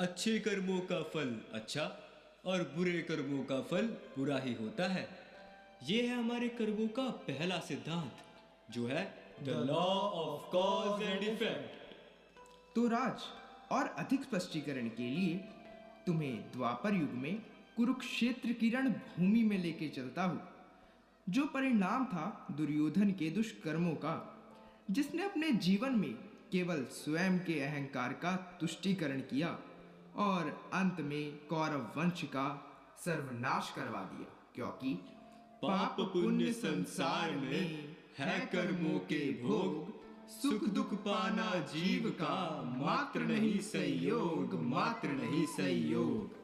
अच्छे कर्मों का फल अच्छा और बुरे कर्मों का फल बुरा ही होता है। ये है हमारे कर्मों का पहला सिद्धांत, जो है the law of cause and effect. तो राज, और अधिक स्पष्टीकरण के लिए तुम्हें द्वापर युग में कुरुक्षेत्र की रणभूमि में लेके चलता हूँ, जो परिणाम था दुर्योधन के दुष्कर्मों का, जिसने अपने जीवन में केवल स्वयं के अहंकार का तुष्टीकरण किया और अंत में कौरव वंश का सर्वनाश करवा दिया। क्योंकि पाप पुण्य संसार में है कर्मों के भोग, सुख दुख पाना जीव का मात्र नहीं संयोग, मात्र नहीं संयोग।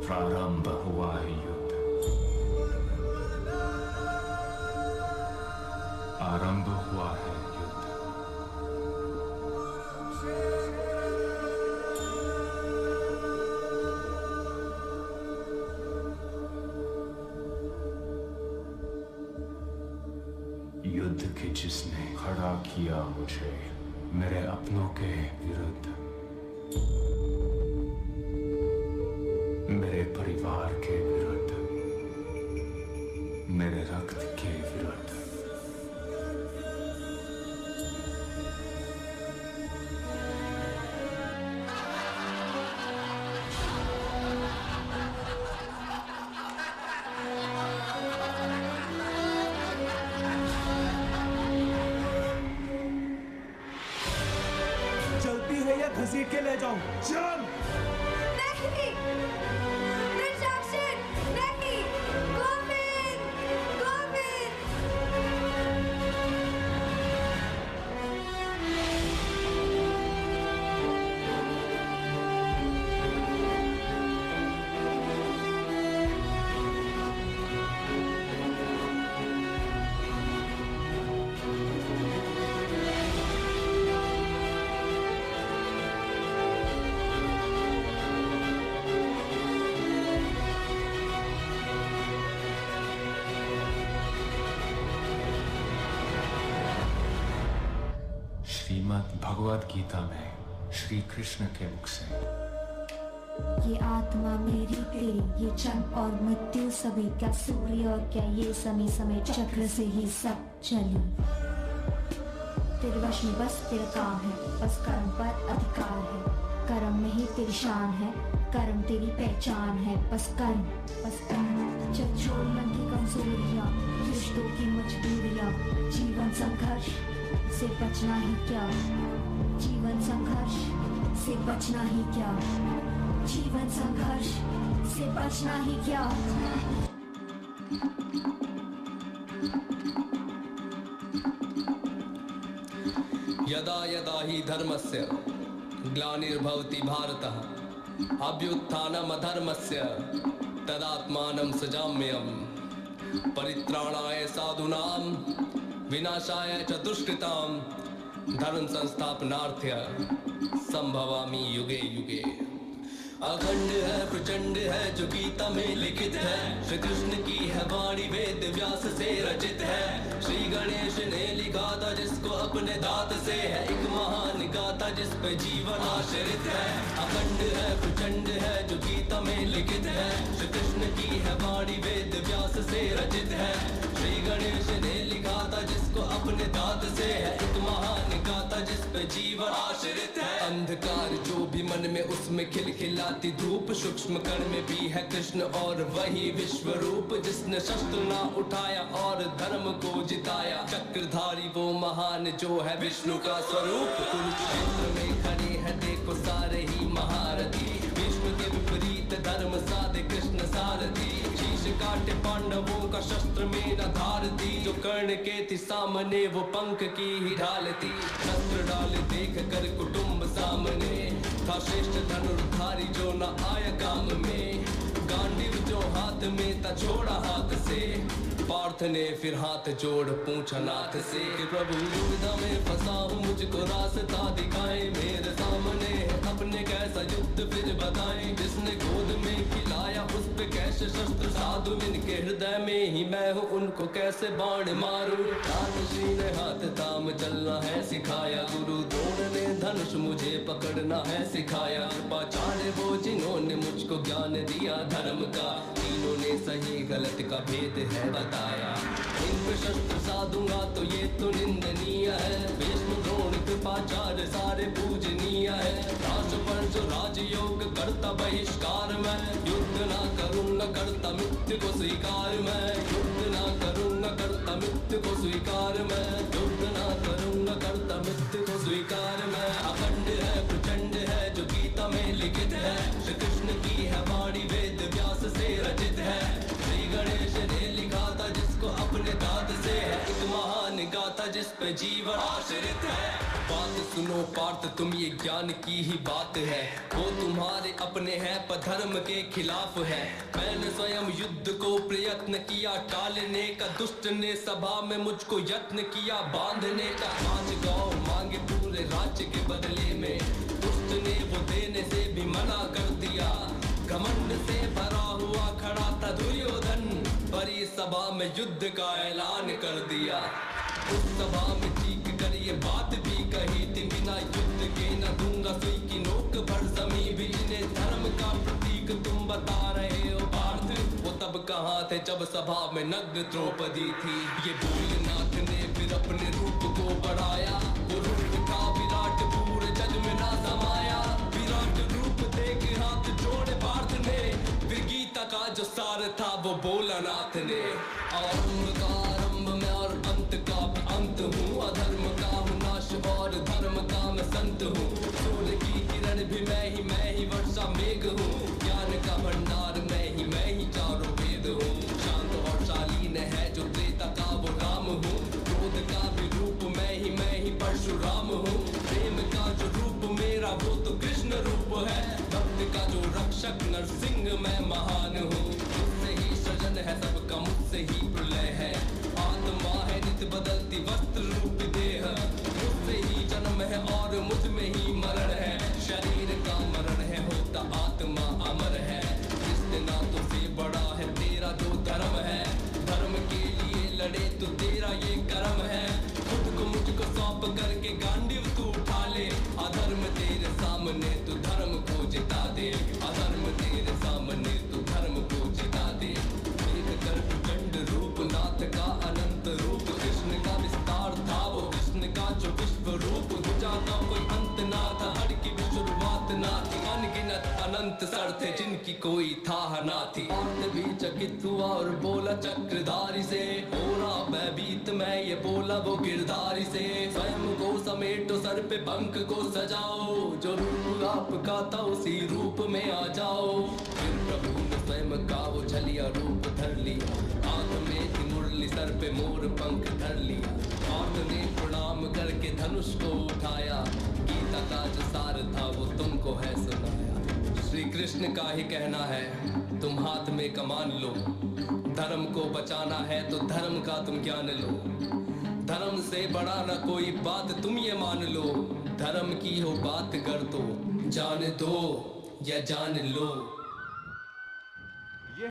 प्रारंभ हुआ है युद्ध, आरंभ हुआ है युद्ध। युद्ध की जिसने खड़ा किया मुझे मेरे अपनों के विरुद्ध, मेरे परिवार के विरुद्ध, मेरे रक्त के विरुद्ध। चलती है या घसीट के ले जाऊं? चल। नहीं, दुशासन, नहीं, गोविंद, गोविंद। श्रीमद् भगवद गीता में श्री कृष्ण के मुख से, ये आत्मा मेरी तेरी, ये जन्म और मृत्यु सभी, क्या सूर्य और क्या ये समय चक्र से ही सब चली। तेरे वश में बस तेरा काम है, बस कर्म पर अधिकार है। कर्म में ही तेरी शान है, कर्म तेरी पहचान है। बस कर्म, बस कर्म। जब छोड़ मन की कमजोरियाँ, रिश्तों की मजबूरियाँ, जीवन संघर्ष से बचना ही क्या, जीवन संघर्ष से बचना ही क्या, जीवन संघर्ष से बचना ही क्या। यदा यदा हि धर्मस्य ग्लानिर्भवति भारतः, अभ्युत्थानम् अधर्मस्य तदात्मानं सृजाम्यहम्। परित्राणाय साधूनां विनाशाय च दुष्कृतां, धर्म संस्थापनार्थ्य संभवामि युगे युगे। अखंड है प्रचंड है जो गीता में लिखित है, श्री कृष्ण की है वाणी वेद व्यास से रचित है। श्री गणेश ने लिखा था जिसको अपने दांत से, है एक महान गाथा जिस पे जीवन आश्रित है। अखंड है प्रचंड है जो गीता में लिखित है, श्री कृष्ण की है वाणी वेद व्यास से रचित है। श्री गणेश ने लिखा था जिसको अपने दांत से, है एक महान गाथा जिस पे जीवन आश्रित है। अंधकार जो भी मन में उसमें खिलखिलाती धूप, सूक्ष्म कण में भी है कृष्ण और वही विश्व रूप, जिसने शस्त्र ना उठाया और धर्म को जिताया। चक्रधारी वो महान जो है विष्णु का स्वरूप। कुरुक्षेत्र में खड़े हैं देखो सारे ही महारथी, विष्णु के विपरीत धर्म साधे कृष्ण सारथी। शीश काटे पांडवों का शस्त्र में न धार थी, जो कर्ण के थी सामने वो पंख की ही ढाल थी। शस्त्र डाल देख कर कुटुंब सामने, था श्रेष्ठ धनुर्धारी जो न आया काम में। गांडीव जो हाथ में था छोड़ा हाथ से, पार्थ ने फिर हाथ जोड़ पूछा नाथ से कि प्रभु दुविधा में मैं हूँ उनको कैसे बाण मारूं। तानशी ने हाथ थाम चलना है सिखाया, गुरु द्रोण ने धनुष मुझे पकड़ना है सिखाया। कृपाचार्य वो जिन्होंने मुझको ज्ञान दिया धर्म का, तीनों ने सही गलत का भेद है बताया। इन पे शस्त्र साधूंगा तो ये तो निंदनीय है, विष्णु द्रोण कृपाचार्य सारे पूजनीय है। राज पर जो राजयोग करता बहिष्कार मैं, युद्ध ना करूं न करता मृत्यु को स्वीकार मैं, युद्ध ना करूं न करता मृत्यु को स्वीकार मैं, युद्ध ना करूं न करता मृत्यु को स्वीकार मैं। अखंड है प्रचंड है जो गीता में लिखित है, श्री कृष्ण की है वाणी वेद व्यास से रचित है। श्री गणेश ने लिखा था जिसको अपने दांत से है, एक महान गाथा जिस पे जीवन आश्रित है। बात सुनो पार्थ तुम ये ज्ञान की ही बात है, वो तुम्हारे अपने हैं पर धर्म के खिलाफ है। मैंने स्वयं युद्ध को प्रयत्न किया टालने का, दुष्ट ने सभा में मुझको यत्न किया बांधने का। 5 गांव मांगे पूरे राज्य के बदले में, दुष्ट ने वो देने से भी मना कर दिया। घमंड से भरा हुआ खड़ा था दुर्योधन, बड़ी सभा में युद्ध का ऐलान कर दिया। उस सभा में ठीक कर ये बात भी कही थी, बिना युद्ध के न दूंगा सुई की नोक भर जमी भी। इन्हें धर्म का प्रतीक तुम बता रहे हो पार्थ, वो तब कहाँ थे जब सभा में नग्न द्रौपदी थी। ये भोलेनाथ ने फिर अपने रूप को बढ़ाया, वो रूप था विराट पूरे जग में ना समाया। विराट रूप देख हाथ जोड़े पार्थ ने, फिर गीता का जो सार था वो भोलानाथ ने। आरंभ का आरंभ में और अंत का भी अंत हूँ, अधर्म का हूँ नाश और धर्म का मैं संत हूँ। सूर्य की किरण भी मैं ही वर्षा मेघ हूँ, ज्ञान का भंडार मैं ही चारों वेद हूँ। शांत और शालीन है जो त्रेता का वो राम हूँ, क्रोध का भी रूप मैं ही परशुराम हूँ। प्रेम का जो रूप मेरा वो तो कृष्ण रूप है, भक्त का जो रक्षक नरसिंह मैं महान हूँ। मुझसे ही सृजन है सबका, मुझसे ही प्रलय है, आत्मा है नित बदलती वस्त्र रूप देह। मुझसे ही जन्म है और मुझ में ही मरण है, शरीर का मरण है होता आत्मा अमर है। जिसने नातों से बड़ा है तेरा जो धर्म है, धर्म के लिए लड़े तो तेरा ये कर्म है। खुद को मुझको सौंप करके गांडीव तू उठा ले, अधर्म तेरे सामने तू धर्म को जिता दे, अधर्म तेरे सामने तू धर्म को जिता दे। देख कर प्रचंड रूप नाथ का अनंत रूप, कृष्ण का विस्तार था वो कृष्ण का जो विश्व रूप। गुजाता कोई अंत ना था, हर की भी शुरुआत ना थी, अनगिनत अनंत सर थे जिनकी कोई था ना थी। पार्थ भी चकित हुआ और बोला चक्रधारी से, ओरा भयभीत मैं ये बोला वो गिरधारी से। स्वयं को समेटो सर पे पंख को सजाओ, जो रूप आपका था उसी रूप में आ जाओ। फिर प्रभु ने स्वयं का वो छलिया रूप धर लिया, हाथ में थी मुरली सर पे मोर पंख धर लिया। पार्थ ने प्रणाम करके धनुष को उठाया, गीता का जो सार था वो तुमको है सुनाया। श्री कृष्ण का ही कहना है तुम हाथ में कमान लो, धर्म को बचाना है तो धर्म का तुम ज्ञान लो। धर्म से बड़ा ना कोई बात तुम ये मान लो, धर्म की हो बात कर तो जान दो या जान लो।